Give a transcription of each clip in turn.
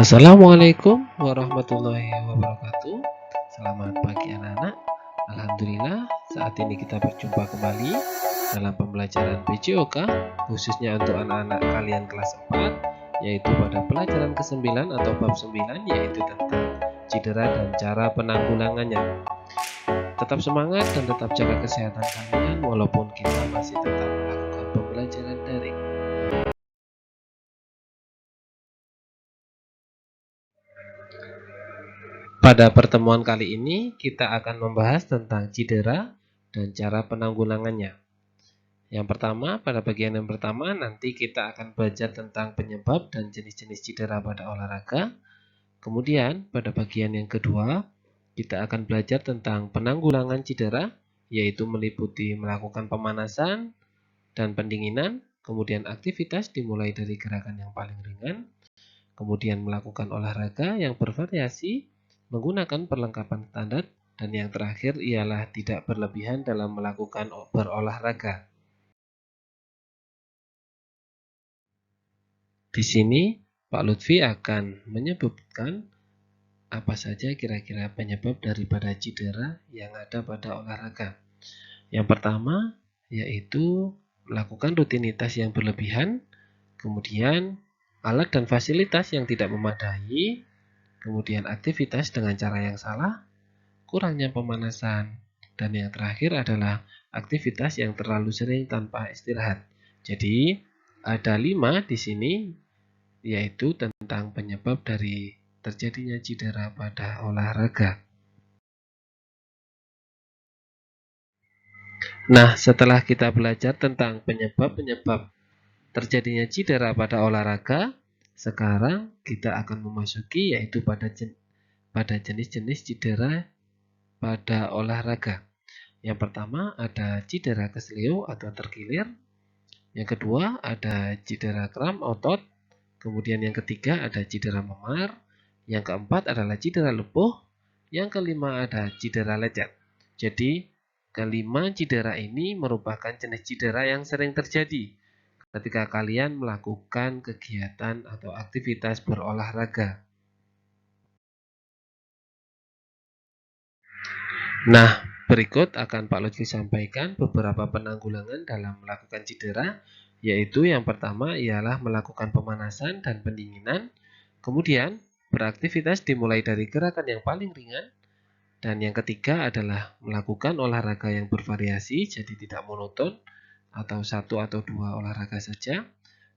Assalamualaikum warahmatullahi wabarakatuh. Selamat pagi anak-anak. Alhamdulillah saat ini kita berjumpa kembali dalam pembelajaran PJOK khususnya untuk anak-anak kalian kelas 4, yaitu pada pelajaran ke-9 atau bab 9, yaitu tentang cedera dan cara penanggulangannya. Tetap semangat dan tetap jaga kesehatan kalian walaupun kita masih tetap melakukan pembelajaran daring. Pada pertemuan kali ini, kita akan membahas tentang cedera dan cara penanggulangannya. Yang pertama, pada bagian yang pertama, nanti kita akan belajar tentang penyebab dan jenis-jenis cedera pada olahraga. Kemudian, pada bagian yang kedua, kita akan belajar tentang penanggulangan cedera, yaitu meliputi melakukan pemanasan dan pendinginan, kemudian aktivitas dimulai dari gerakan yang paling ringan, kemudian melakukan olahraga yang bervariasi, menggunakan perlengkapan standar, dan yang terakhir ialah tidak berlebihan dalam melakukan berolahraga. Di sini Pak Lutfi akan menyebutkan apa saja kira-kira penyebab daripada cedera yang ada pada olahraga. Yang pertama yaitu melakukan rutinitas yang berlebihan, kemudian alat dan fasilitas yang tidak memadai, kemudian aktivitas dengan cara yang salah, kurangnya pemanasan, dan yang terakhir adalah aktivitas yang terlalu sering tanpa istirahat. Jadi ada 5 di sini, yaitu tentang penyebab dari terjadinya cedera pada olahraga. Nah, setelah kita belajar tentang penyebab-penyebab terjadinya cedera pada olahraga, sekarang kita akan memasuki yaitu pada jenis-jenis cedera pada olahraga. Yang pertama ada cedera kesleo atau terkilir. Yang kedua ada cedera kram otot. Kemudian yang ketiga ada cedera memar. Yang keempat adalah cedera lepuh. Yang kelima ada cedera lecet. Jadi kelima cedera ini merupakan jenis cedera yang sering terjadi ketika kalian melakukan kegiatan atau aktivitas berolahraga. Nah, berikut akan Pak Lutfi sampaikan beberapa penanggulangan dalam melakukan cedera, yaitu yang pertama ialah melakukan pemanasan dan pendinginan, kemudian beraktivitas dimulai dari gerakan yang paling ringan, dan yang ketiga adalah melakukan olahraga yang bervariasi, jadi tidak monoton, atau satu atau dua olahraga saja,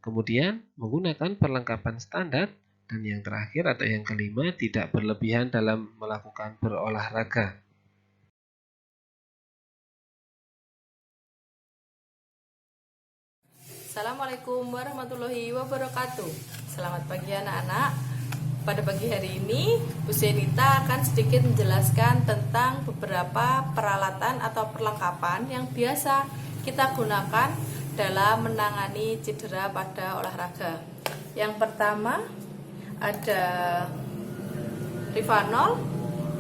kemudian menggunakan perlengkapan standar, dan yang terakhir atau yang kelima tidak berlebihan dalam melakukan berolahraga. Assalamualaikum warahmatullahi wabarakatuh. Selamat pagi anak-anak. Pada pagi hari ini Bu Senita akan sedikit menjelaskan tentang beberapa peralatan atau perlengkapan yang biasa kita gunakan dalam menangani cedera pada olahraga. Yang pertama ada Rivanol.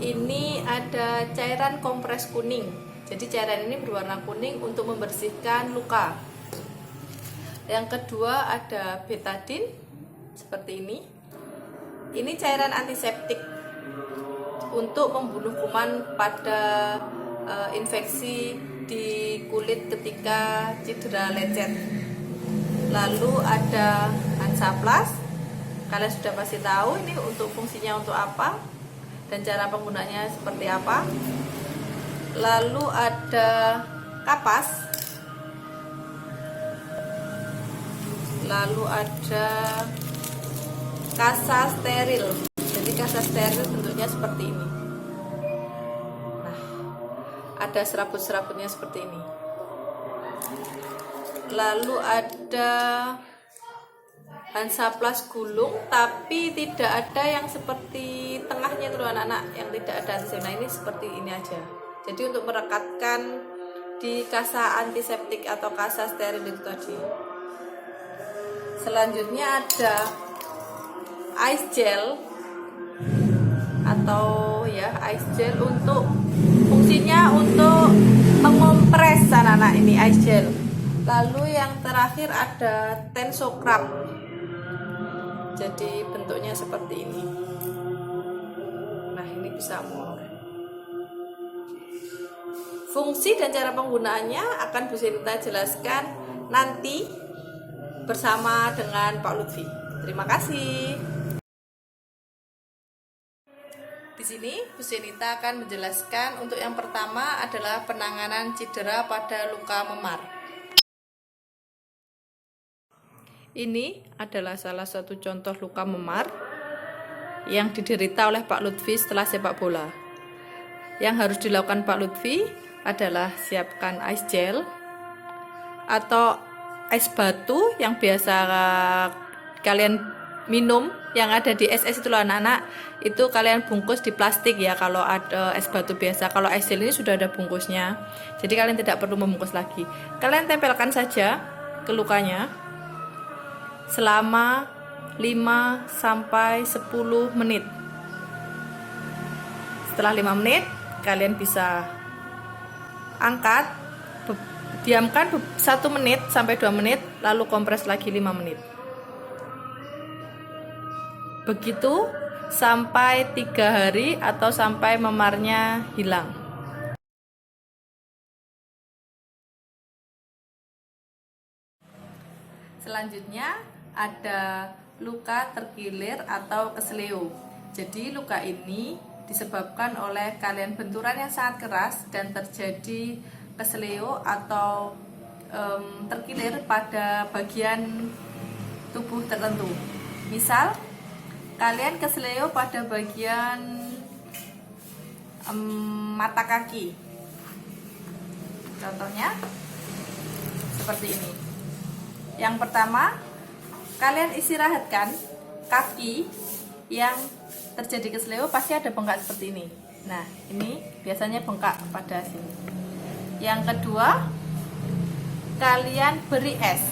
Ini ada cairan kompres kuning. Jadi cairan ini berwarna kuning untuk membersihkan luka. Yang kedua ada betadine seperti ini. Ini cairan antiseptik untuk membunuh kuman pada infeksi di kulit ketika cedera lecet. Lalu ada Hansaplast. Kalian sudah pasti tahu ini untuk fungsinya untuk apa dan cara penggunanya seperti apa. Lalu ada Kapas. Lalu ada kasa steril. Jadi kasa steril bentuknya seperti ini. Nah, ada serabut-serabutnya seperti ini. Lalu ada Hansaplast gulung, tapi tidak ada yang seperti tengahnya itu anak-anak, yang tidak ada antiseptik. Nah, ini seperti ini aja. Jadi untuk merekatkan di kasa antiseptik atau kasa steril itu tadi. Selanjutnya ada ice gel atau ice gel untuk fungsinya untuk mengompres anak-anak, ini ice gel. Lalu yang terakhir ada Tensocrab. jadi bentuknya seperti ini. Nah, ini bisa molor. Fungsi dan cara penggunaannya akan Bu Senita jelaskan nanti bersama dengan Pak Lutfi. Terima kasih. Di sini Bu Senita akan menjelaskan untuk yang pertama adalah penanganan cedera pada luka memar. Ini adalah salah satu contoh luka memar yang diderita oleh Pak Lutfi setelah sepak bola. Yang harus dilakukan Pak Lutfi adalah siapkan ice gel atau es batu yang biasa kalian minum, yang ada di SS itu loh anak-anak, itu kalian bungkus di plastik ya kalau ada es batu biasa. Kalau ice gel ini sudah ada bungkusnya, jadi kalian tidak perlu membungkus lagi. Kalian tempelkan saja ke lukanya selama 5-10 menit. Setelah 5 menit kalian bisa angkat, diamkan 1 menit sampai 2 menit, lalu kompres lagi 5 menit. Begitu sampai 3 hari atau sampai memarnya hilang. Selanjutnya ada luka terkilir atau kesleo. Jadi luka ini disebabkan oleh kalian benturan yang sangat keras dan terjadi kesleo atau terkilir pada bagian tubuh tertentu. Misal kalian kesleo pada bagian mata kaki. Contohnya seperti ini. Yang pertama, kalian istirahatkan kaki yang terjadi kesleo, pasti ada bengkak seperti ini. Nah, ini biasanya bengkak pada sini. Yang kedua, kalian beri es.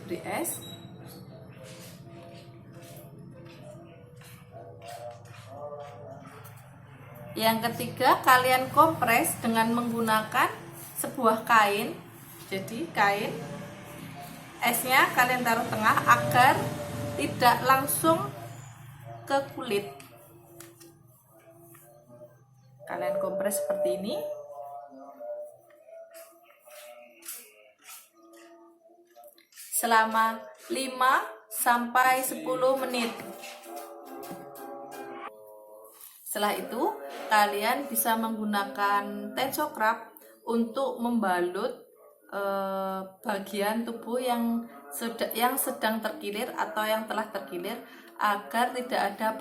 Beri es. Yang ketiga, kalian kompres dengan menggunakan sebuah kain. Jadi kain, esnya kalian taruh tengah agar tidak langsung ke kulit. Kalian kompres seperti ini. Selama 5-10 menit. Setelah itu, kalian bisa menggunakan tensorap untuk membalut bagian tubuh yang sedang terkilir atau yang telah terkilir, agar tidak ada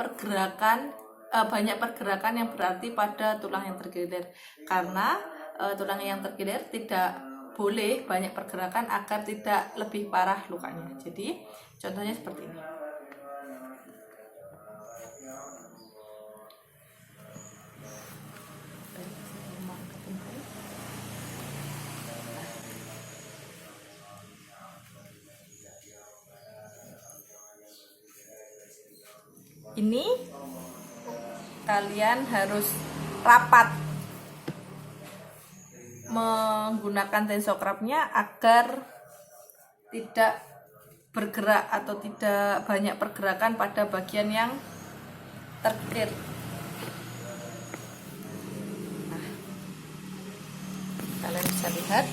banyak pergerakan yang berarti pada tulang yang terkilir. Karena tulang yang terkilir tidak boleh banyak pergerakan agar tidak lebih parah lukanya. Jadi contohnya seperti ini. Ini kalian harus rapat menggunakan tensorapnya agar tidak bergerak atau tidak banyak pergerakan pada bagian yang terkilir. Nah, kalian bisa lihat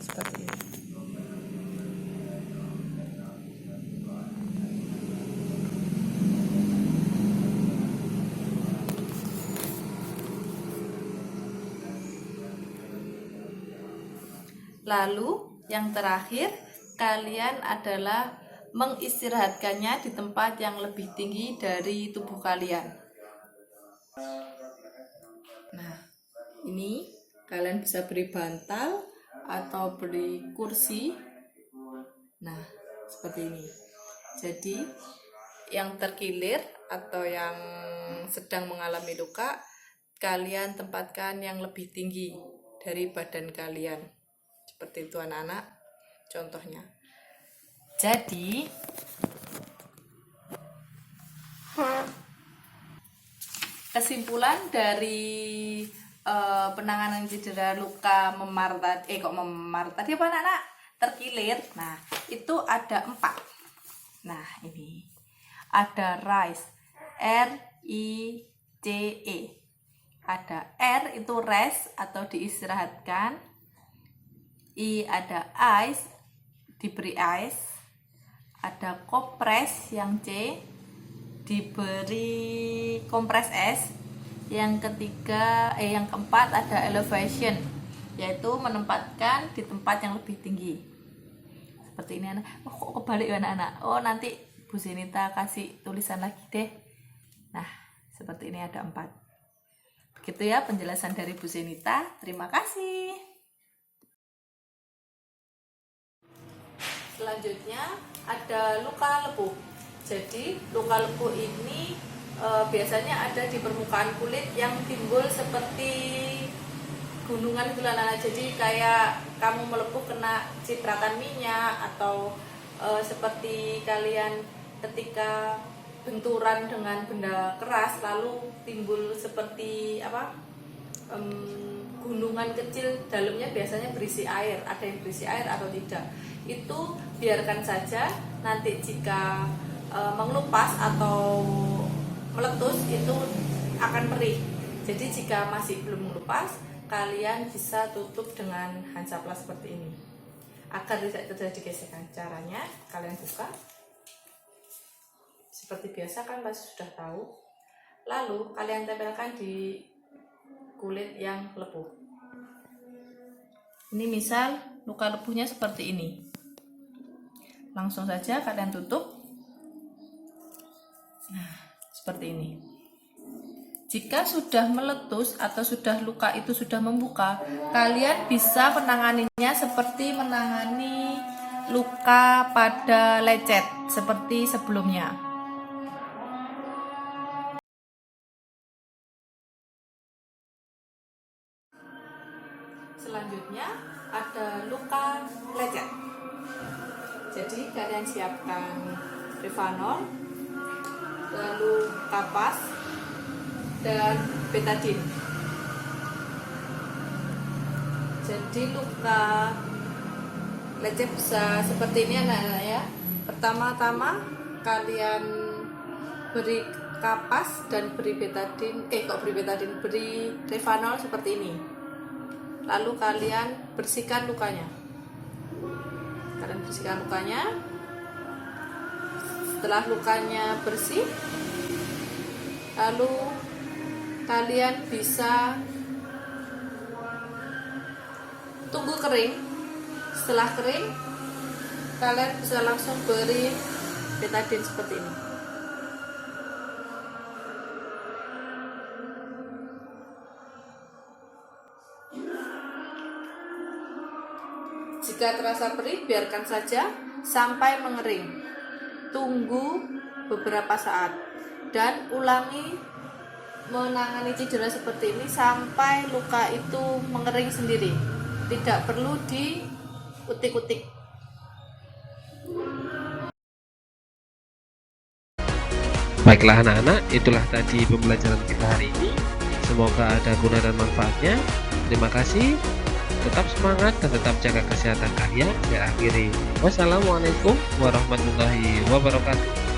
seperti ini. Lalu yang terakhir, kalian adalah mengistirahatkannya di tempat yang lebih tinggi dari tubuh kalian. Nah, ini kalian bisa beri bantal atau beri kursi. Nah, seperti ini. Jadi yang terkilir atau yang sedang mengalami luka, kalian tempatkan yang lebih tinggi dari badan kalian. Seperti itu anak-anak contohnya. Jadi kesimpulan dari penanganan cedera luka memar tadi, kok memar tadi apa anak-anak? Terkilir. Nah, itu ada 4. Nah, ini ada RICE, RICE. Ada R itu rest atau diistirahatkan. I ada ice, diberi ice. Ada kompres yang C, diberi kompres S. Yang ketiga, yang keempat ada elevation, yaitu menempatkan di tempat yang lebih tinggi. Seperti ini anak. Oh, kok kebalik ya anak-anak? Oh, nanti Bu Zenita kasih tulisan lagi deh. Nah, seperti ini ada 4. Begitu ya penjelasan dari Bu Zenita. Terima kasih. Selanjutnya ada luka lepuh. Jadi luka lepuh ini biasanya ada di permukaan kulit yang timbul seperti gunungan gitu lah. Jadi kayak kamu melepuh kena cipratan minyak, atau seperti kalian ketika benturan dengan benda keras lalu timbul seperti gunungan kecil, dalamnya biasanya berisi air. Ada yang berisi air atau tidak, itu biarkan saja. Nanti jika mengelupas atau meletus itu akan perih. Jadi jika masih belum mengelupas, kalian bisa tutup dengan Hansaplast seperti ini agar tidak terjadi gesekan. Caranya kalian buka seperti biasa, kan pasti sudah tahu. Lalu kalian tempelkan di kulit yang lepuh. Ini misal luka lepuhnya seperti ini. Langsung saja kalian tutup. Nah, seperti ini. Jika sudah meletus atau sudah luka itu sudah membuka, kalian bisa menanganinya seperti menangani luka pada lecet seperti sebelumnya. Selanjutnya ada luka lecet. Jadi kalian siapkan Revanol, lalu kapas, dan betadine. Jadi luka lecet bisa seperti ini anak-anak ya. Pertama-tama kalian beri kapas dan beri betadine, beri Revanol seperti ini. Lalu kalian bersihkan lukanya. Setelah lukanya bersih, lalu kalian bisa tunggu kering. Setelah kering, kalian bisa langsung beri betadine seperti ini. Jika terasa perih, biarkan saja sampai mengering. Tunggu beberapa saat dan ulangi menangani cedera seperti ini sampai luka itu mengering sendiri. Tidak perlu diutik-utik. Baiklah anak-anak, itulah tadi pembelajaran kita hari ini. Semoga ada guna dan manfaatnya. Terima kasih. Tetap semangat dan tetap jaga kesehatan kalian. Saya akhiri. Wassalamualaikum warahmatullahi wabarakatuh.